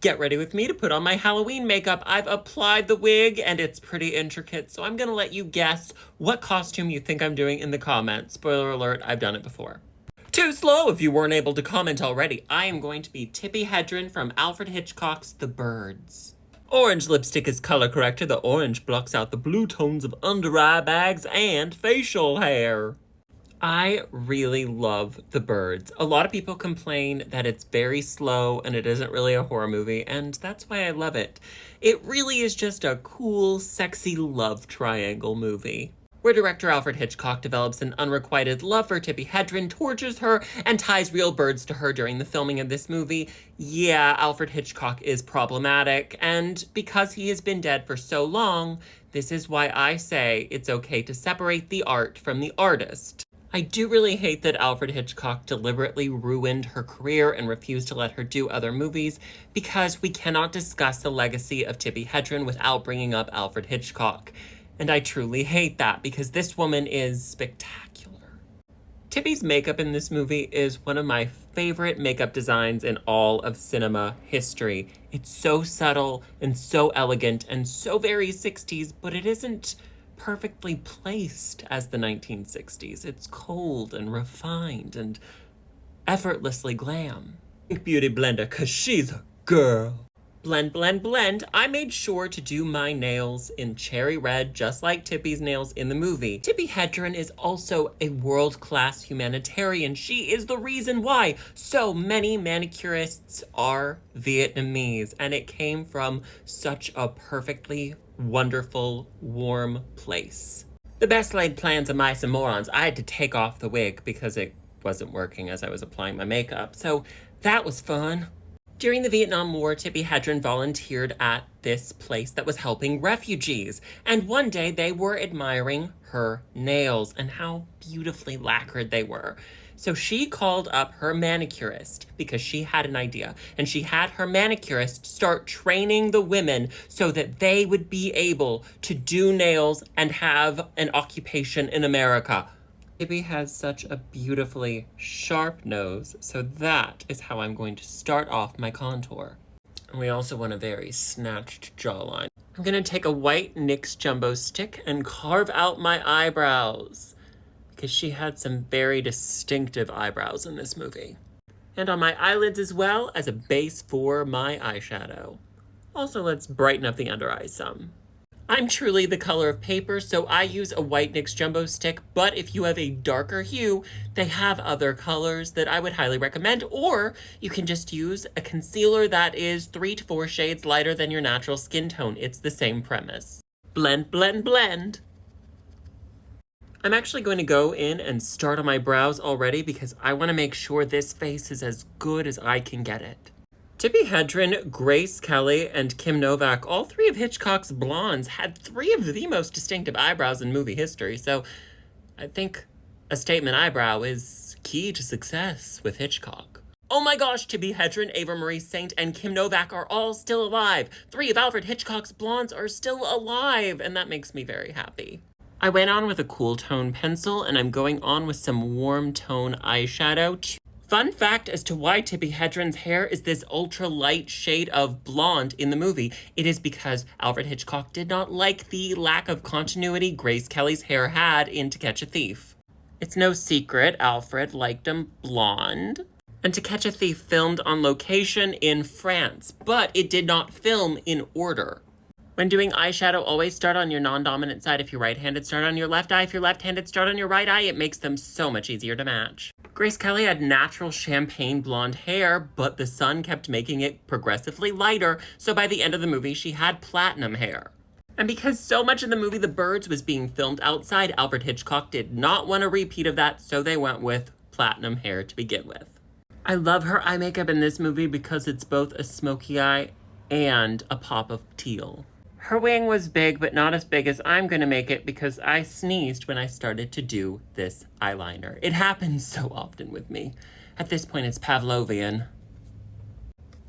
Get ready with me to put on my Halloween makeup. I've applied the wig and it's pretty intricate, so I'm gonna let you guess what costume you think I'm doing in the comments. Spoiler alert, I've done it before. Too slow if you weren't able to comment already. I am going to be Tippi Hedren from Alfred Hitchcock's The Birds. Orange lipstick is color corrected. The orange blocks out the blue tones of under eye bags and facial hair. I really love The Birds. A lot of people complain that it's very slow and it isn't really a horror movie, and that's why I love it. It really is just a cool, sexy love triangle movie, where director Alfred Hitchcock develops an unrequited love for Tippi Hedren, tortures her, and ties real birds to her during the filming of this movie. Yeah, Alfred Hitchcock is problematic, and because he has been dead for so long, this is why I say it's okay to separate the art from the artist. I do really hate that Alfred Hitchcock deliberately ruined her career and refused to let her do other movies, because we cannot discuss the legacy of Tippi Hedren without bringing up Alfred Hitchcock. And I truly hate that, because this woman is spectacular. Tippi's makeup in this movie is one of my favorite makeup designs in all of cinema history. It's so subtle and so elegant and so very 60s, but it isn't perfectly placed as the 1960s. It's cold and refined and effortlessly glam. Beauty blender, 'cause she's a girl. Blend, blend, blend. I made sure to do my nails in cherry red, just like Tippi's nails in the movie. Tippi Hedren is also a world-class humanitarian. She is the reason why so many manicurists are Vietnamese, and it came from such a perfectly wonderful, warm place. The best laid plans of mice and morons. I had to take off the wig because it wasn't working as I was applying my makeup, so that was fun. During the Vietnam War, Tippi Hedren volunteered at this place that was helping refugees, and one day they were admiring her nails and how beautifully lacquered they were. So she called up her manicurist because she had an idea, and she had her manicurist start training the women so that they would be able to do nails and have an occupation in America. Tippi has such a beautifully sharp nose, so that is how I'm going to start off my contour. And we also want a very snatched jawline. I'm gonna take a white NYX jumbo stick and carve out my eyebrows, because she had some very distinctive eyebrows in this movie. And on my eyelids as well as a base for my eyeshadow. Also, let's brighten up the under eyes some. I'm truly the color of paper, so I use a white NYX jumbo stick, but if you have a darker hue, they have other colors that I would highly recommend, or you can just use a concealer that is 3 to 4 shades lighter than your natural skin tone. It's the same premise. Blend, blend, blend. I'm actually going to go in and start on my brows already because I want to make sure this face is as good as I can get it. Tippi Hedren, Grace Kelly, and Kim Novak, all 3 of Hitchcock's blondes, had 3 of the most distinctive eyebrows in movie history, so I think a statement eyebrow is key to success with Hitchcock. Oh my gosh, Tippi Hedren, Ava Marie Saint, and Kim Novak are all still alive. 3 of Alfred Hitchcock's blondes are still alive, and that makes me very happy. I went on with a cool tone pencil, and I'm going on with some warm tone eyeshadow. Fun fact as to why Tippi Hedren's hair is this ultra light shade of blonde in the movie. It is because Alfred Hitchcock did not like the lack of continuity Grace Kelly's hair had in To Catch a Thief. It's no secret Alfred liked him blonde. And To Catch a Thief filmed on location in France, but it did not film in order. When doing eyeshadow, always start on your non-dominant side. If you're right-handed, start on your left eye. If you're left-handed, start on your right eye. It makes them so much easier to match. Grace Kelly had natural champagne blonde hair, but the sun kept making it progressively lighter, so by the end of the movie, she had platinum hair. And because so much of the movie The Birds was being filmed outside, Alfred Hitchcock did not want a repeat of that, so they went with platinum hair to begin with. I love her eye makeup in this movie because it's both a smoky eye and a pop of teal. Her wing was big, but not as big as I'm gonna make it because I sneezed when I started to do this eyeliner. It happens so often with me. At this point, it's Pavlovian.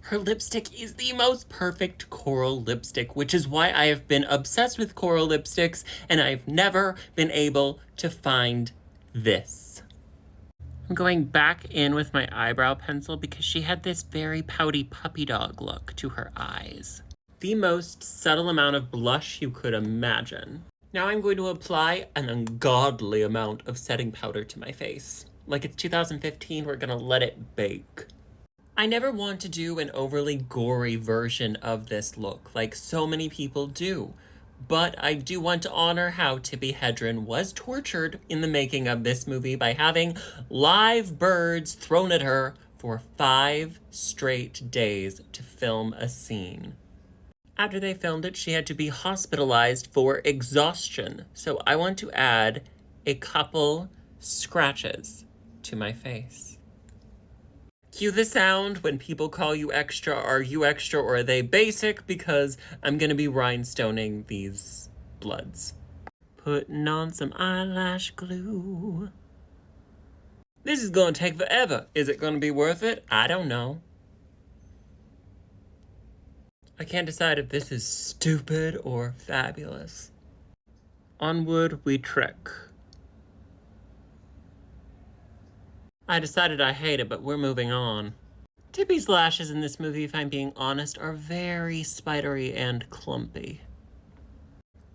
Her lipstick is the most perfect coral lipstick, which is why I have been obsessed with coral lipsticks, and I've never been able to find this. I'm going back in with my eyebrow pencil because she had this very pouty puppy dog look to her eyes. The most subtle amount of blush you could imagine. Now I'm going to apply an ungodly amount of setting powder to my face. Like it's 2015, we're gonna let it bake. I never want to do an overly gory version of this look, like so many people do. But I do want to honor how Tippi Hedren was tortured in the making of this movie by having live birds thrown at her for 5 straight days to film a scene. After they filmed it, she had to be hospitalized for exhaustion. So I want to add a couple scratches to my face. Cue the sound when people call you extra. Are you extra or are they basic? Because I'm gonna be rhinestoning these bloods. Putting on some eyelash glue. This is gonna take forever. Is it gonna be worth it? I don't know. I can't decide if this is stupid or fabulous. Onward we trek. I decided I hate it, but we're moving on. Tippi's lashes in this movie, if I'm being honest, are very spidery and clumpy.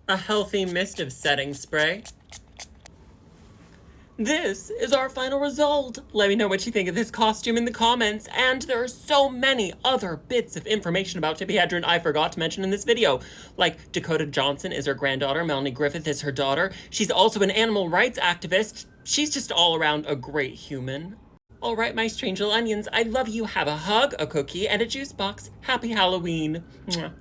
A healthy mist of setting spray. This is our final result. Let me know what you think of this costume in the comments. And there are so many other bits of information about Tippi Hedren I forgot to mention in this video. Like Dakota Johnson is her granddaughter, Melanie Griffith is her daughter. She's also an animal rights activist. She's just all around a great human. All right, my strange little onions, I love you. Have a hug, a cookie, and a juice box. Happy Halloween. Mwah.